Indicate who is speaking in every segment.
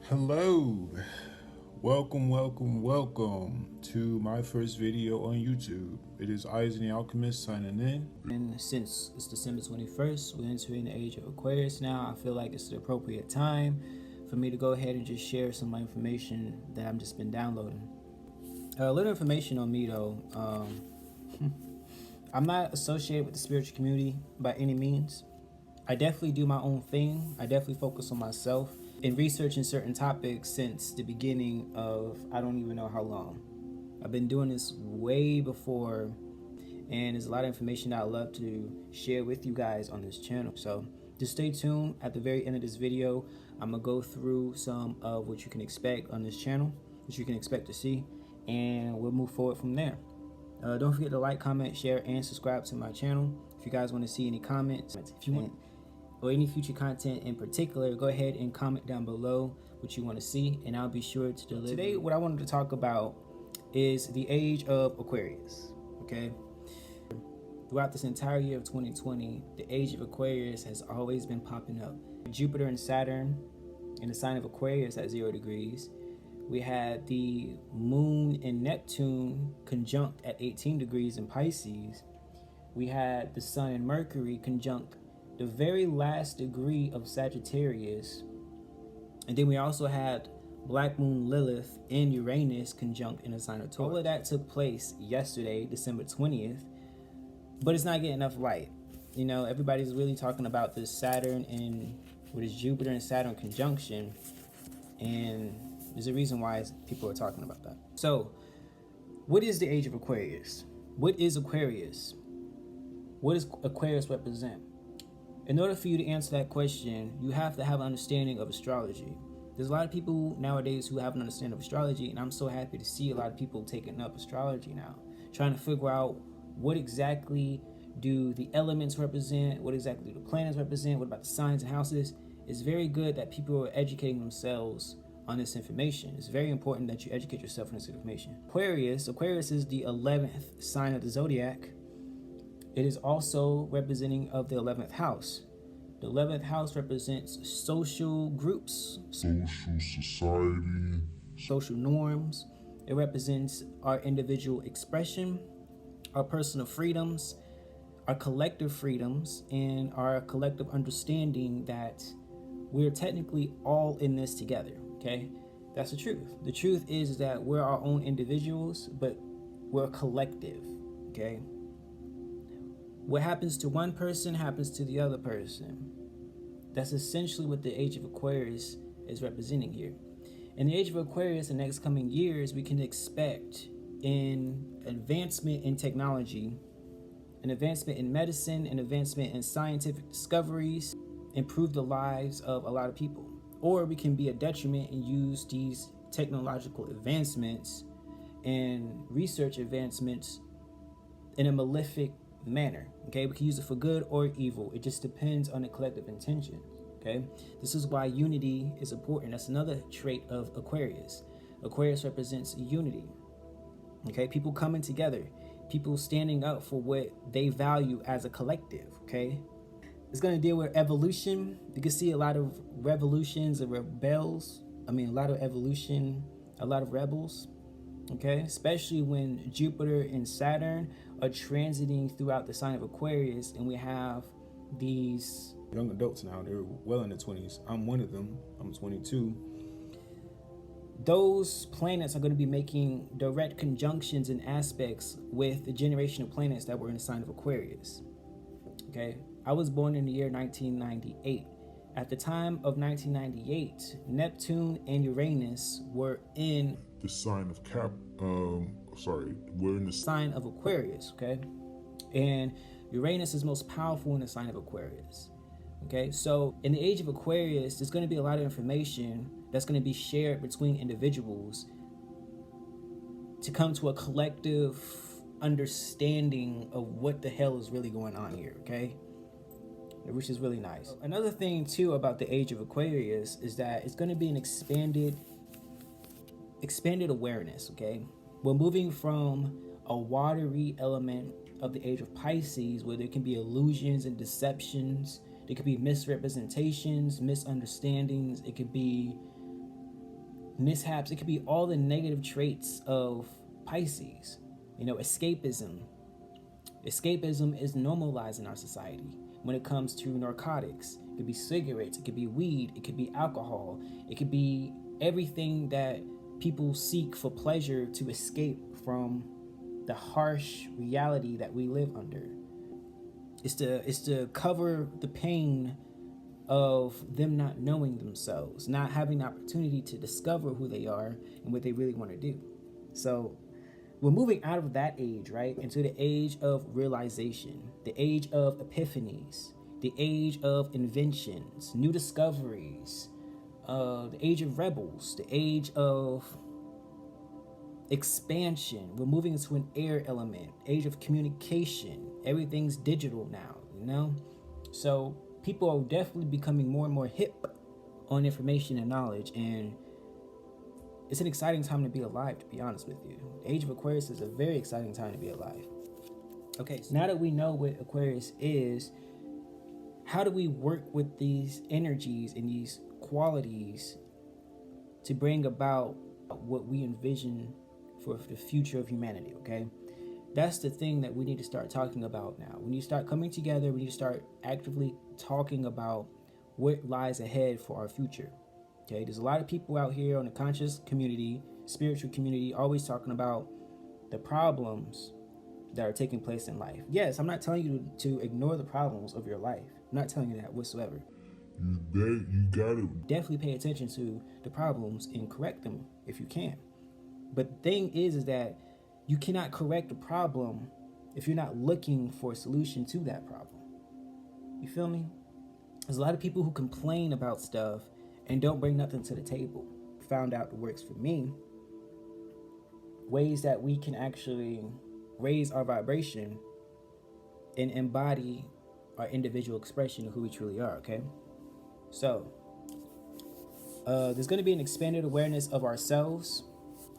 Speaker 1: Hello, welcome to my first video on YouTube. It is Eisen the Alchemist signing in.
Speaker 2: And since it's December 21st, we're entering the age of Aquarius now. I feel like it's the appropriate time for me to go ahead and just share some information that I've just been downloading. A little information on me though. I'm not associated with the spiritual community by any means. I definitely do my own thing. I definitely focus on myself in researching certain topics since the beginning of I don't even know how long. I've been doing this way before, and there's a lot of information that I'd love to share with you guys on this channel. So just stay tuned. At the very end of this video, I'm gonna go through some of what you can expect on this channel, what you can expect to see, and we'll move forward from there. Don't forget to like, comment, share, and subscribe to my channel. If you guys want to see any comments, if you want, or any future content in particular, go ahead and comment down below what you want to see, and I'll be sure to deliver. Today, what I wanted to talk about is the age of Aquarius, okay? Throughout this entire year of 2020, the age of Aquarius has always been popping up. Jupiter and Saturn in the sign of Aquarius at 0 degrees. We had the Moon and Neptune conjunct at 18 degrees in Pisces. We had the Sun and Mercury conjunct the very last degree of Sagittarius. And then we also had Black Moon Lilith and Uranus conjunct in the sign of Taurus. All of that took place yesterday, December 20th, but it's not getting enough light. You know, everybody's really talking about this Saturn and what is Jupiter and Saturn conjunction, and there's a reason why people are talking about that. So, what is the age of Aquarius? What is Aquarius? What does Aquarius represent? In order for you to answer that question, you have to have an understanding of astrology. There's a lot of people nowadays who have an understanding of astrology, and I'm so happy to see a lot of people taking up astrology now, trying to figure out what exactly do the elements represent, what exactly do the planets represent, what about the signs and houses. It's very good that people are educating themselves on this information. It's very important that you educate yourself on this information. Aquarius is the 11th sign of the zodiac. It is also representing of the 11th house. The 11th house represents social groups, social society, social norms. It represents our individual expression, our personal freedoms, our collective freedoms, and our collective understanding that we're technically all in this together. Okay, that's the truth. The truth is that we're our own individuals, but we're a collective. Okay, what happens to one person happens to the other person. That's essentially what the age of Aquarius is representing here. In the age of Aquarius, the next coming years, we can expect an advancement in technology, an advancement in medicine, an advancement in scientific discoveries, improve the lives of a lot of people. Or we can be a detriment and use these technological advancements and research advancements in a malefic manner. Okay, we can use it for good or evil. It just depends on the collective intention. Okay, this is why unity is important. That's another trait of Aquarius. Aquarius represents unity. Okay, people coming together, people standing up for what they value as a collective. Okay, it's going to deal with evolution. You can see a lot of revolutions and rebels. A lot of evolution, a lot of rebels. Okay, especially when Jupiter and Saturn are transiting throughout the sign of Aquarius, and we have these
Speaker 1: young adults now. They're well in their 20s. I'm one of them. I'm 22.
Speaker 2: Those planets are going to be making direct conjunctions and aspects with the generation of planets that were in the sign of Aquarius. Okay, I was born in the year 1998. At the time of 1998, Neptune and Uranus were in
Speaker 3: the sign of we're in the
Speaker 2: sign of Aquarius. Okay, and Uranus is most powerful in the sign of Aquarius. Okay, so in the age of Aquarius, there's going to be a lot of information that's going to be shared between individuals to come to a collective understanding of what the hell is really going on here. Okay, which is really nice. Another thing too about the age of Aquarius is that it's going to be an expanded awareness. Okay, we're moving from a watery element of the age of Pisces, where there can be illusions and deceptions, there could be misrepresentations, misunderstandings, it could be mishaps. It could be all the negative traits of Pisces. Escapism. Escapism is normalized in our society when it comes to narcotics. It could be cigarettes, it could be weed, it could be alcohol, it could be everything that people seek for pleasure to escape from the harsh reality that we live under. It's to cover the pain of them not knowing themselves, not having the opportunity to discover who they are and what they really want to do. So we're moving out of that age, right, into the age of realization, the age of epiphanies, the age of inventions, new discoveries, the age of rebels, the age of expansion. We're moving into an air element, age of communication. Everything's digital now, So people are definitely becoming more and more hip on information and knowledge, and it's an exciting time to be alive, to be honest with you. The age of Aquarius is a very exciting time to be alive. Okay, so now that we know what Aquarius is, how do we work with these energies and these qualities to bring about what we envision for the future of humanity, okay? That's the thing that we need to start talking about now. We need to start coming together. We need to start actively talking about what lies ahead for our future. Okay, there's a lot of people out here on the conscious community, spiritual community, always talking about the problems that are taking place in life. Yes, I'm not telling you to ignore the problems of your life. I'm not telling you that whatsoever.
Speaker 1: You gotta
Speaker 2: Definitely pay attention to the problems and correct them if you can. But the thing is that you cannot correct a problem if you're not looking for a solution to that problem. You feel me? There's a lot of people who complain about stuff and don't bring nothing to the table. Found out it works for me. Ways that we can actually raise our vibration and embody our individual expression of who we truly are, okay? So, there's going to be an expanded awareness of ourselves,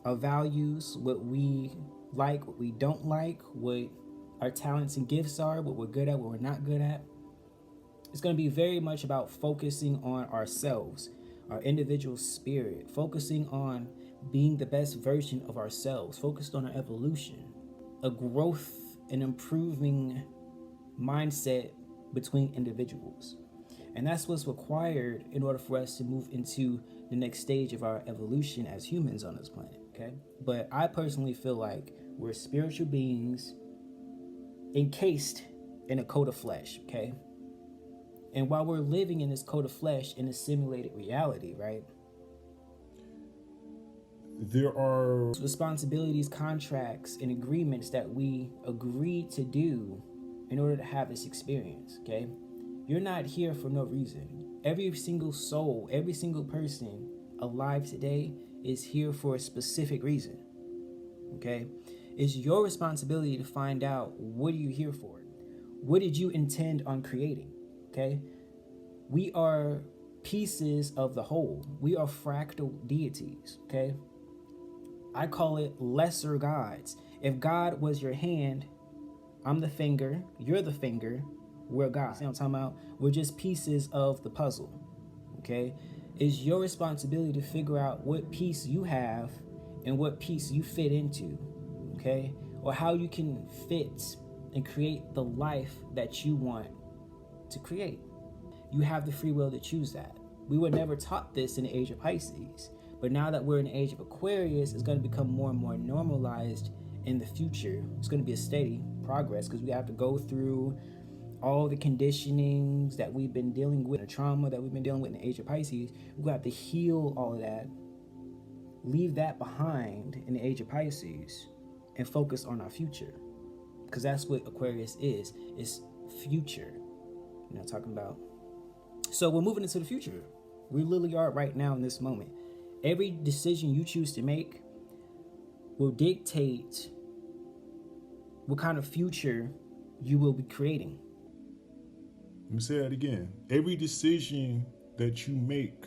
Speaker 2: our values, what we like, what we don't like, what our talents and gifts are, what we're good at, what we're not good at. It's going to be very much about focusing on ourselves, our individual spirit, focusing on being the best version of ourselves, focused on our evolution, a growth and improving mindset between individuals. And that's what's required in order for us to move into the next stage of our evolution as humans on this planet, okay? But I personally feel like we're spiritual beings encased in a coat of flesh, okay? And while we're living in this coat of flesh in a simulated reality, right?
Speaker 1: There are
Speaker 2: responsibilities, contracts, and agreements that we agreed to do in order to have this experience, okay? You're not here for no reason. Every single soul, every single person alive today is here for a specific reason, okay? It's your responsibility to find out, what are you here for? What did you intend on creating, okay? We are pieces of the whole. We are fractal deities, okay? I call it lesser gods. If God was your hand, I'm the finger, you're the finger, we're God. See what I'm talking about? We're just pieces of the puzzle, okay? It's your responsibility to figure out what piece you have and what piece you fit into, okay? Or how you can fit and create the life that you want to create. You have the free will to choose that. We were never taught this in the age of Pisces, but now that we're in the age of Aquarius, it's going to become more and more normalized in the future. It's going to be a steady progress because we have to go through all the conditionings that we've been dealing with, the trauma that we've been dealing with in the age of Pisces. We have to heal all of that, leave that behind in the age of Pisces, and focus on our future, because that's what Aquarius is. It's future. Talking about. So we're moving into the future. We literally are right now in this moment. Every decision you choose to make will dictate what kind of future you will be creating.
Speaker 1: Let me say that again. Every decision that you make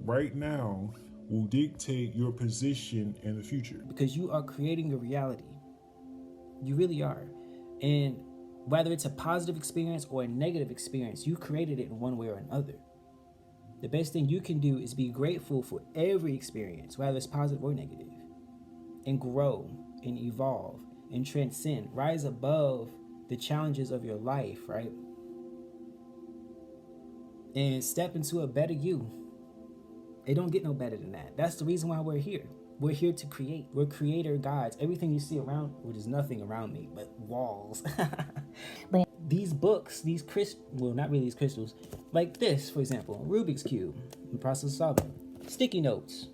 Speaker 1: right now will dictate your position in the future.
Speaker 2: Because you are creating your reality. You really are. And whether it's a positive experience or a negative experience, you created it in one way or another. The best thing you can do is be grateful for every experience, whether it's positive or negative, and grow and evolve and transcend, rise above the challenges of your life, right? And step into a better you. It don't get no better than that. That's the reason why we're here. We're here to create. We're creator gods. Everything you see around, well, there's nothing around me but walls. But these books, well, not really these crystals, like this, for example, Rubik's Cube, the process of solving, sticky notes,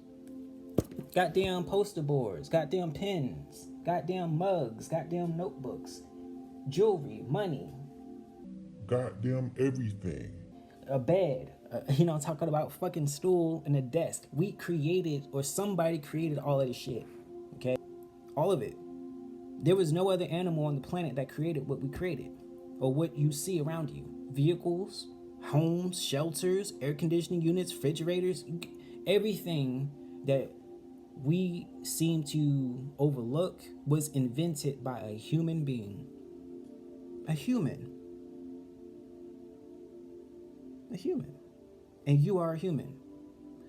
Speaker 2: goddamn poster boards, goddamn pens, goddamn mugs, goddamn notebooks, jewelry, money,
Speaker 1: Goddamn everything.
Speaker 2: a bed, talking about fucking stool and a desk. We created, or somebody created all of this shit, okay? All of it. There was no other animal on the planet that created what we created, or what you see around you. Vehicles, homes, shelters, air conditioning units, refrigerators, everything that we seem to overlook was invented by a human being. A human. And you are a human,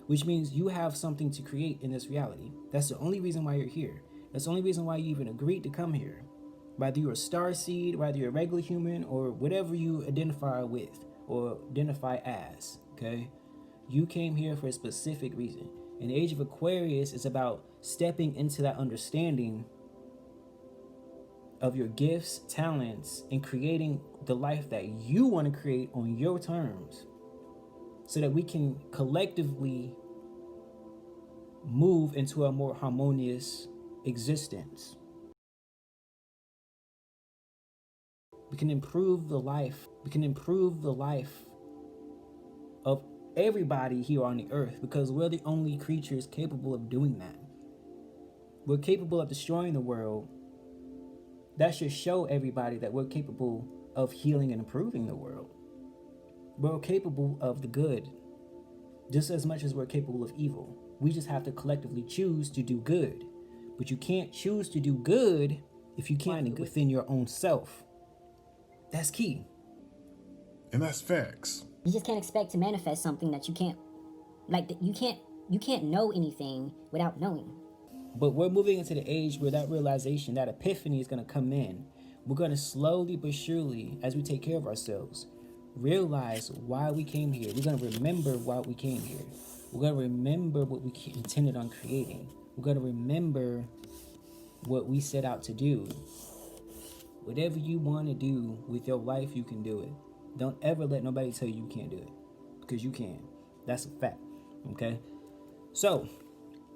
Speaker 2: which means you have something to create in this reality. That's the only reason why you're here. That's the only reason why you even agreed to come here. Whether you're a starseed, whether you're a regular human, or whatever you identify with or identify as, okay? You came here for a specific reason. And the Age of Aquarius is about stepping into that understanding of your gifts, talents, and creating the life that you want to create on your terms, so that we can collectively move into a more harmonious existence. We can improve the life. We can improve the life of everybody here on the earth, because we're the only creatures capable of doing that. We're capable of destroying the world. That should show everybody that we're capable of healing and improving the world. We're capable of the good just as much as we're capable of evil. We just have to collectively choose to do good. But you can't choose to do good if you can't find it within your own self. That's key.
Speaker 1: And that's facts.
Speaker 3: You just can't expect to manifest something that you can't, you can't know anything without knowing.
Speaker 2: But we're moving into the age where that realization, that epiphany is going to come in. We're going to slowly but surely, as we take care of ourselves, realize why we came here. We're going to remember why we came here. We're going to remember what we intended on creating. We're going to remember what we set out to do. Whatever you want to do with your life, you can do it. Don't ever let nobody tell you you can't do it, because you can. That's a fact, okay? So,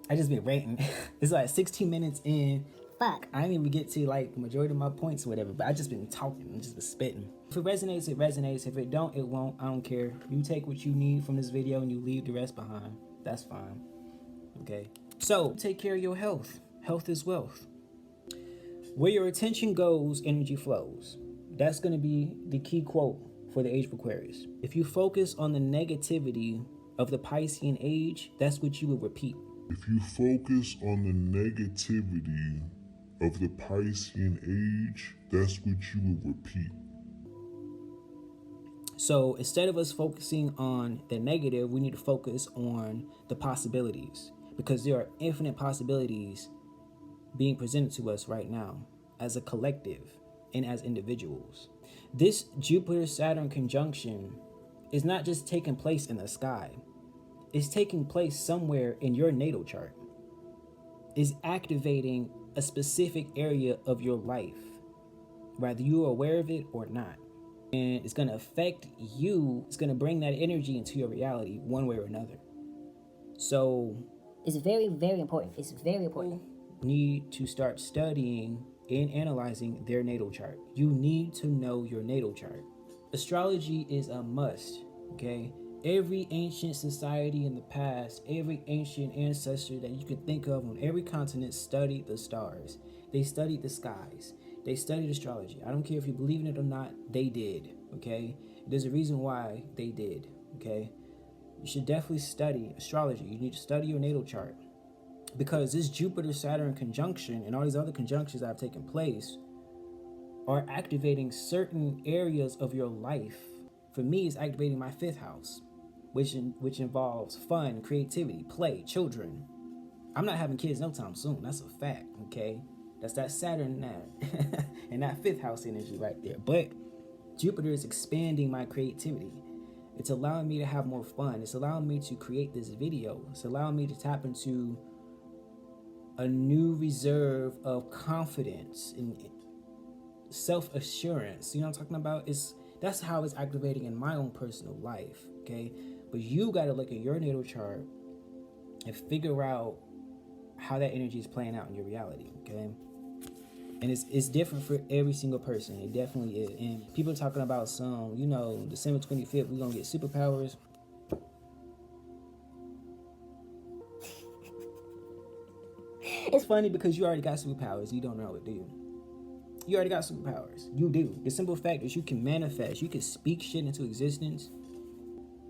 Speaker 2: I just been ranting. It's like 16 minutes in.
Speaker 3: Fuck.
Speaker 2: I didn't even get to like the majority of my points or whatever, but I just been talking. I just been spitting. If it resonates, it resonates. If it don't, it won't. I don't care. You take what you need from this video and you leave the rest behind. That's fine. Okay? So, take care of your health. Health is wealth. Where your attention goes, energy flows. That's going to be the key quote for the Age of Aquarius. If you focus on the negativity of the Piscean age, that's what you will repeat.
Speaker 1: If you focus on the negativity of the Piscean age, that's what you will repeat.
Speaker 2: So instead of us focusing on the negative, we need to focus on the possibilities, because there are infinite possibilities being presented to us right now as a collective and as individuals. This Jupiter-Saturn conjunction is not just taking place in the sky. It's taking place somewhere in your natal chart. It's activating a specific area of your life, whether you are aware of it or not. And it's going to affect you. It's going to bring that energy into your reality one way or another. So
Speaker 3: It's very, very important. It's very important.
Speaker 2: Need to start studying and analyzing their natal chart. You need to know your natal chart. Astrology is a must, okay? Every ancient society in the past, every ancient ancestor that you can think of on every continent studied the stars. They studied the skies. They studied astrology. I don't care if you believe in it or not, they did, okay? There's a reason why they did, okay? You should definitely study astrology. You need to study your natal chart, because this Jupiter-Saturn conjunction and all these other conjunctions that have taken place are activating certain areas of your life. For me, it's activating my 5th house. which involves fun, creativity, play, children. I'm not having kids no time soon. That's a fact, okay? That's that Saturn that and that fifth house energy right there. But Jupiter is expanding my creativity. It's allowing me to have more fun. It's allowing me to create this video. It's allowing me to tap into a new reserve of confidence and self-assurance. You know what I'm talking about? That's how it's activating in my own personal life, okay? But you got to look at your natal chart and figure out how that energy is playing out in your reality, okay? And it's different for every single person. It definitely is. And people are talking about some, December 25th, we're going to get superpowers. It's funny because you already got superpowers. You don't know it, do you? You already got superpowers. You do. The simple fact is you can manifest. You can speak shit into existence.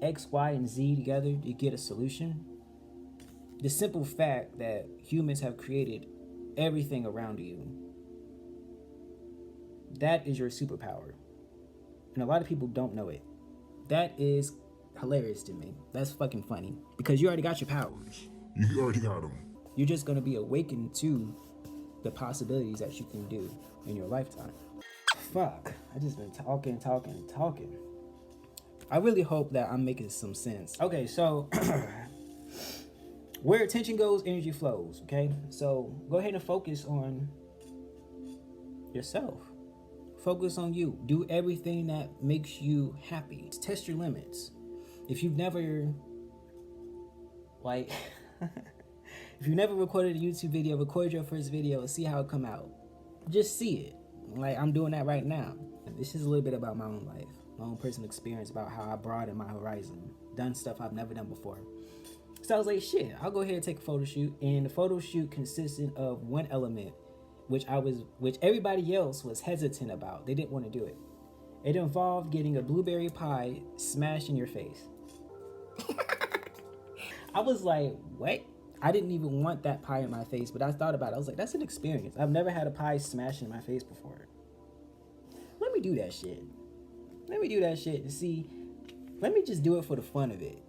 Speaker 2: X, Y, and Z together to get a solution. The simple fact that humans have created everything around you, that is your superpower. And a lot of people don't know it. That is hilarious to me. That's fucking funny. Because you already got your powers.
Speaker 1: You already got them.
Speaker 2: You're just going to be awakened to the possibilities that you can do in your lifetime. Fuck. I just been talking. I really hope that I'm making some sense. Okay, so where attention goes, energy flows, okay? So go ahead and focus on yourself. Focus on you. Do everything that makes you happy. Test your limits. If you've never, if you never recorded a YouTube video, record your first video and see how it come out. Just see it. Like I'm doing that right now. This is a little bit about my own life, my own personal experience about how I broadened my horizon, done stuff I've never done before. So I was like, shit, I'll go ahead and take a photo shoot. And the photo shoot consisted of one element, which everybody else was hesitant about. They didn't want to do it. It involved getting a blueberry pie smashed in your face. I was like, what? I didn't even want that pie in my face, but I thought about it. I was like, that's an experience. I've never had a pie smashed in my face before. Let me do that shit. To see. Let me just do it for the fun of it.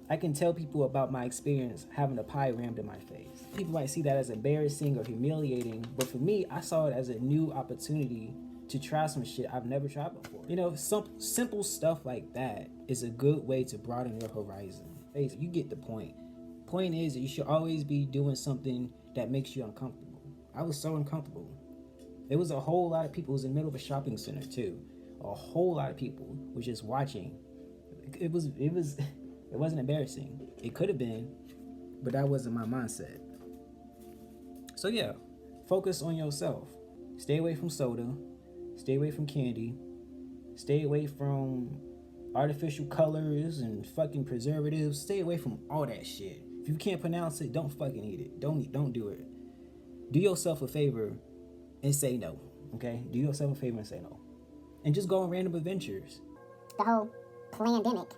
Speaker 2: I can tell people about my experience having a pie rammed in my face. People might see that as embarrassing or humiliating, but for me, I saw it as a new opportunity to try some shit I've never tried before. Some simple stuff like that is a good way to broaden your horizon. You get the point. Point is that you should always be doing something that makes you uncomfortable. I was so uncomfortable. There was a whole lot of people. It was in the middle of a shopping center too. A whole lot of people was just watching. It wasn't embarrassing. It could have been, but that wasn't my mindset. So yeah, focus on yourself. Stay away from soda. Stay away from candy. Stay away from artificial colors and fucking preservatives. Stay away from all that shit. If you can't pronounce it, don't fucking eat it. Don't do it. Do yourself a favor and say no. Okay? Do yourself a favor and say no. And just go on random adventures.
Speaker 3: The whole pandemic.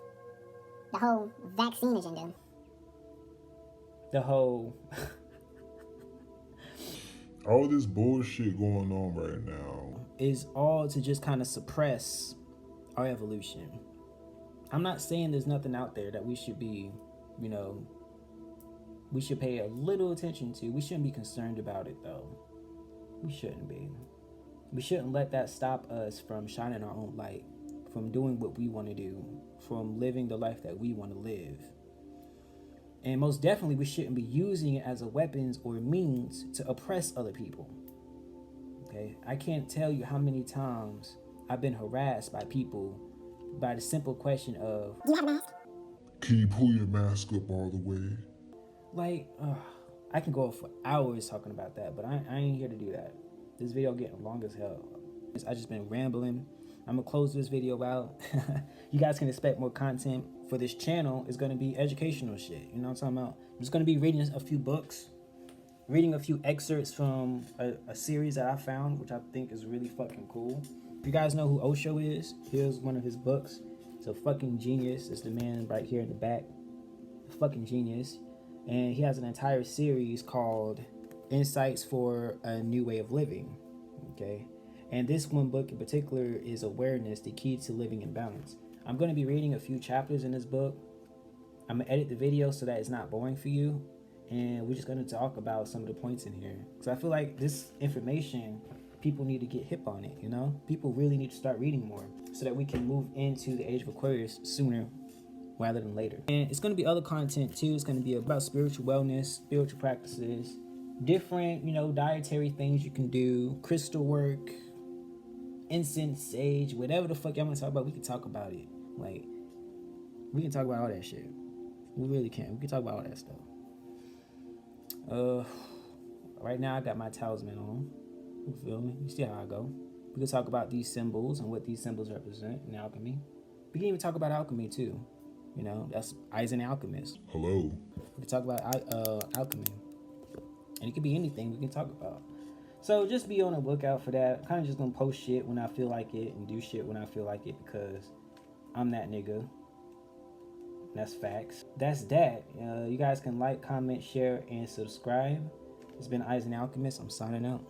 Speaker 3: The whole vaccine agenda.
Speaker 2: The whole
Speaker 1: all this bullshit going on right now
Speaker 2: is all to just kind of suppress our evolution. I'm not saying there's nothing out there that we should be, we should pay a little attention to. We shouldn't be concerned about it though. We shouldn't be. We shouldn't let that stop us from shining our own light, from doing what we want to do, from living the life that we want to live. And most definitely, we shouldn't be using it as a weapons or means to oppress other people. Okay? I can't tell you how many times I've been harassed by people by the simple question of,
Speaker 3: do you have a mask?
Speaker 1: Can you pull your mask up all the way?
Speaker 2: Like, I can go for hours talking about that, but I ain't here to do that. This video getting long as hell. I just been rambling. I'm gonna close this video out. You guys can expect more content for this channel. It's gonna be educational shit. You know what I'm talking about? I'm just gonna be reading a few books, reading a few excerpts from a series that I found, which I think is really fucking cool. If you guys know who Osho is, here's one of his books. It's a fucking genius. It's the man right here in the back. Fucking genius. And he has an entire series called Insights for a New Way of Living. Okay? And this one book in particular is Awareness, the Key to Living in Balance. I'm going to be reading a few chapters in this book. I'm going to edit the video so that it's not boring for you. And we're just going to talk about some of the points in here. Because I feel like this information, people need to get hip on it, you know? People really need to start reading more so that we can move into the age of Aquarius sooner rather than later. And it's going to be other content too. It's going to be about spiritual wellness, spiritual practices, different, dietary things you can do, crystal work, incense, sage, whatever the fuck y'all want to talk about, we can talk about it. Like, we can talk about all that shit. We really can. We can talk about all that stuff. Right now I got my talisman on. You feel me? You see how I go. We can talk about these symbols and what these symbols represent in alchemy. We can even talk about alchemy too. That's Eisen Alchemist.
Speaker 1: Hello.
Speaker 2: We can talk about alchemy. And it could be anything we can talk about. So just be on the lookout for that. I'm kind of just going to post shit when I feel like it and do shit when I feel like it because I'm that nigga. That's facts. That's that. You guys can like, comment, share, and subscribe. It's been Eisen Alchemist. I'm signing out.